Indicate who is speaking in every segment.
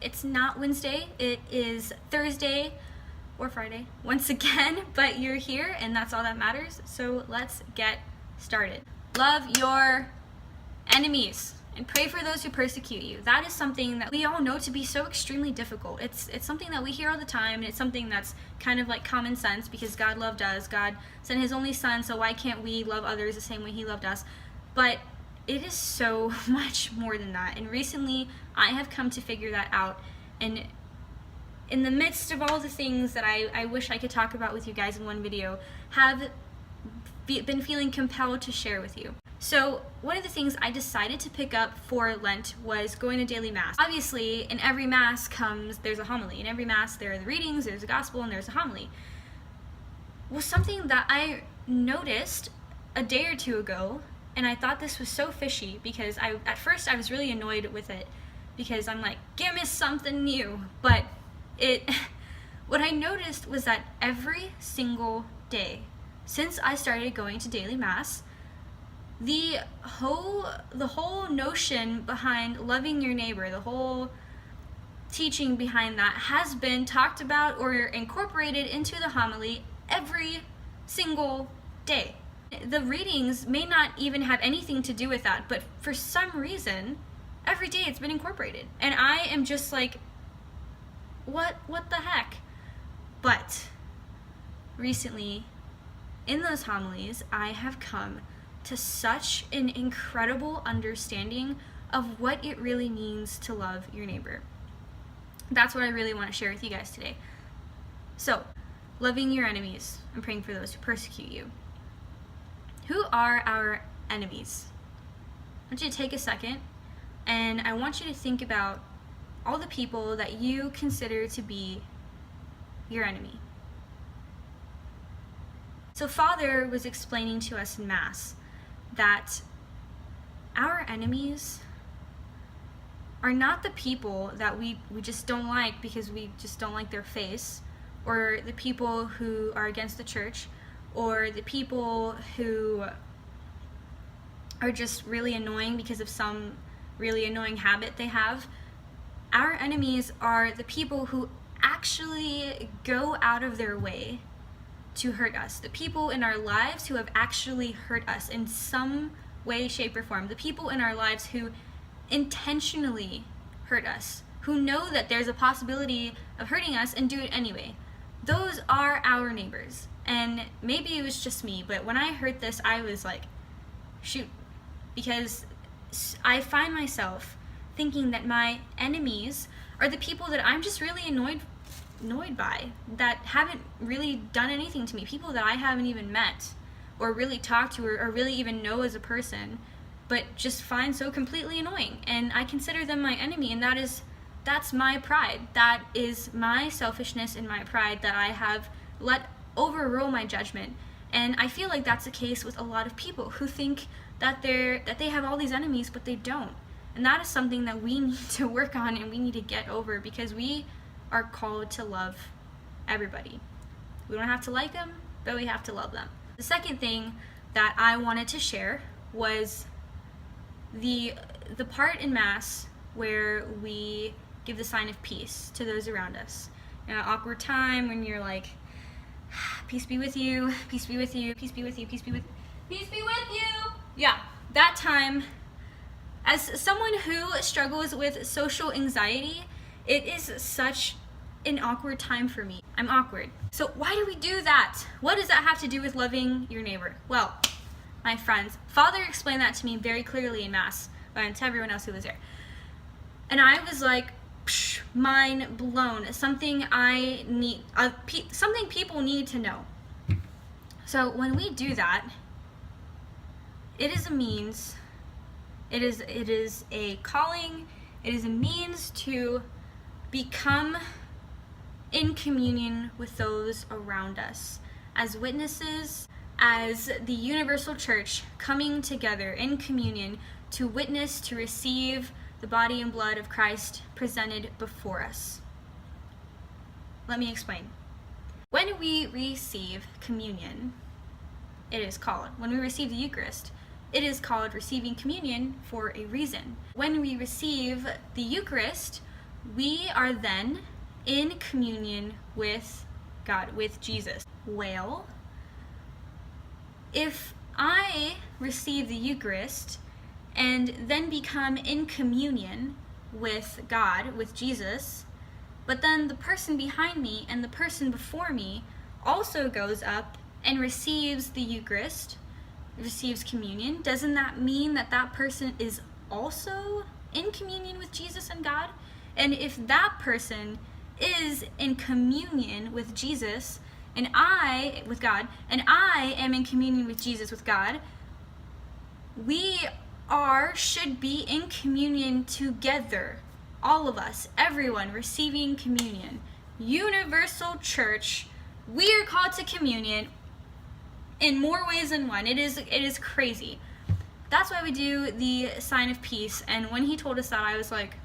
Speaker 1: It's not Wednesday, it is Thursday or Friday once again, but you're here and that's all that matters. So let's get started. Love your enemies and pray for those who persecute you. That is something that we all know to be so extremely difficult. It's something that we hear all the time, and it's something that's kind of like common sense because God loved us. God sent his only son, so why can't we love others the same way he loved us? But it is so much more than that. And recently I have come to figure that out. And in the midst of all the things that I wish I could talk about with you guys in one video, have been feeling compelled to share with you. So one of the things I decided to pick up for Lent was going to daily mass. Obviously, in every mass there's a homily. In every mass there are the readings, there's a gospel, and there's a homily. Well, something that I noticed a day or two ago, and I thought this was so fishy because at first I was really annoyed with it because I'm like, give me something new. But what I noticed was that every single day since I started going to daily mass, the whole notion behind loving your neighbor, the whole teaching behind that has been talked about or incorporated into the homily every single day. The readings may not even have anything to do with that, but for some reason, every day it's been incorporated. And I am just like, what the heck? But recently, in those homilies, I have come to such an incredible understanding of what it really means to love your neighbor. That's what I really want to share with you guys today. So, loving your enemies and praying for those who persecute you. Who are our enemies? I want you to take a second and I want you to think about all the people that you consider to be your enemy. So Father was explaining to us in Mass that our enemies are not the people that we just don't like because we just don't like their face, or the people who are against the church, or the people who are just really annoying because of some really annoying habit they have. Our enemies are the people who actually go out of their way to hurt us. The people in our lives who have actually hurt us in some way, shape, or form. The people in our lives who intentionally hurt us, who know that there's a possibility of hurting us and do it anyway. Those are our neighbors. And maybe it was just me, but when I heard this, I was like, shoot. Because I find myself thinking that my enemies are the people that I'm just really annoyed by, that haven't really done anything to me, people that I haven't even met or really talked to or really even know as a person, but just find so completely annoying. And I consider them my enemy, and that's my pride. That is my selfishness and my pride that I have let overrule my judgment. And I feel like that's the case with a lot of people who think that they have all these enemies, but they don't. And that is something that we need to work on and we need to get over, because we are called to love everybody. We don't have to like them, but we have to love them. The second thing that I wanted to share was the part in Mass where we give the sign of peace to those around us. In an awkward time when you're like, peace be with you, peace be with you, peace be with you, peace be with you. Yeah, that time, as someone who struggles with social anxiety, it is such an awkward time for me. I'm awkward. So why do we do that? What does that have to do with loving your neighbor? Well, my friends, Father explained that to me very clearly in Mass, and to everyone else who was there. And I was like, mind blown. Something something people need to know. So when we do that, it is a means, it is a calling, it is a means to become in communion with those around us as witnesses, as the universal church coming together in communion to witness, to receive the body and blood of Christ presented before us. Let me explain. When we receive communion, it is called, when we receive the Eucharist, it is called receiving communion for a reason. When we receive the Eucharist, we are then in communion with God, with Jesus. Well, if I receive the Eucharist and then become in communion with God, with Jesus, but then the person behind me and the person before me also goes up and receives the Eucharist, receives communion, doesn't that mean that that person is also in communion with Jesus and God? And if that person is in communion with Jesus and with God, and I am in communion with Jesus with God, we should be in communion together. All of us, everyone receiving communion. Universal Church, we are called to communion in more ways than one. It is crazy. That's why we do the sign of peace. And when he told us that, I was like,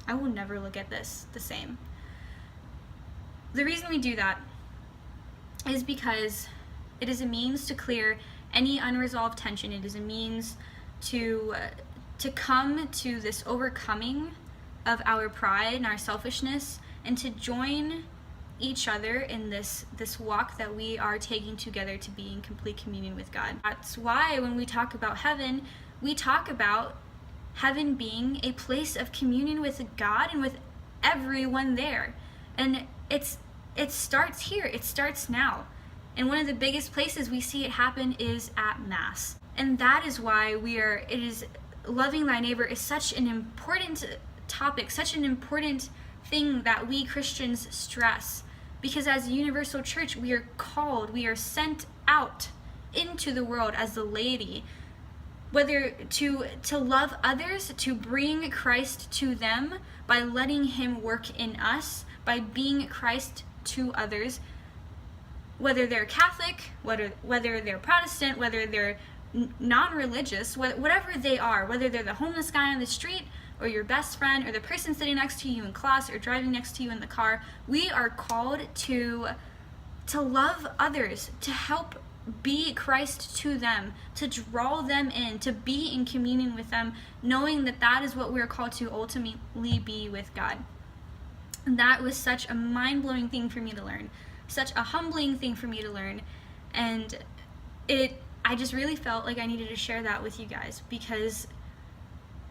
Speaker 1: I will never look at this the same. The reason we do that is because it is a means to clear any unresolved tension. It is a means to come to this overcoming of our pride and our selfishness, and to join each other in this walk that we are taking together to be in complete communion with God. That's why when we talk about heaven, we talk about heaven being a place of communion with God and with everyone there. And it starts here. It starts now. And one of the biggest places we see it happen is at Mass. And that is why loving thy neighbor is such an important topic, such an important thing that we Christians stress. Because as a universal church, we are called, we are sent out into the world as the laity, whether to love others, to bring Christ to them by letting him work in us, by being Christ to others, whether they're Catholic, whether they're Protestant, whether they're non-religious, whatever they are, whether they're the homeless guy on the street or your best friend or the person sitting next to you in class or driving next to you in the car, we are called to love others, to help be Christ to them, to draw them in, to be in communion with them, knowing that that is what we're called to ultimately be with God. And that was such a mind-blowing thing for me to learn, such a humbling thing for me to learn, and I just really felt like I needed to share that with you guys, because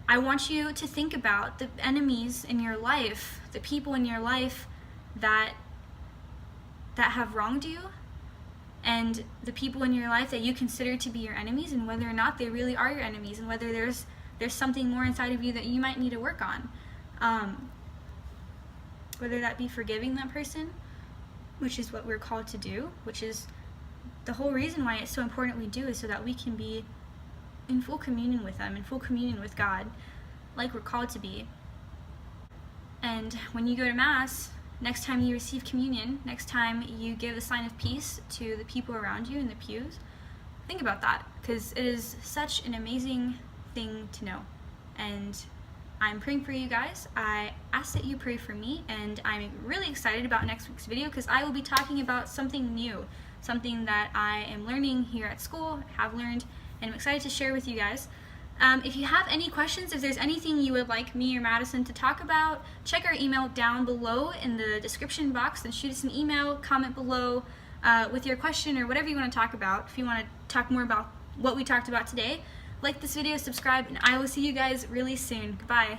Speaker 1: I want you to think about the enemies in your life, the people in your life that have wronged you, and the people in your life that you consider to be your enemies, and whether or not they really are your enemies, and whether there's something more inside of you that you might need to work on. Whether that be forgiving that person, which is what we're called to do, which is the whole reason why it's so important we do, is so that we can be in full communion with them, in full communion with God, like we're called to be. And when you go to Mass, next time you receive communion, next time you give the sign of peace to the people around you in the pews, think about that, because it is such an amazing thing to know. And I'm praying for you guys. I ask that you pray for me, and I'm really excited about next week's video, because I will be talking about something new, something that I am learning here at school, have learned, and I'm excited to share with you guys. If you have any questions, if there's anything you would like me or Madison to talk about, check our email down below in the description box, and shoot us an email, comment below with your question or whatever you want to talk about. If you want to talk more about what we talked about today, like this video, subscribe, and I will see you guys really soon. Goodbye.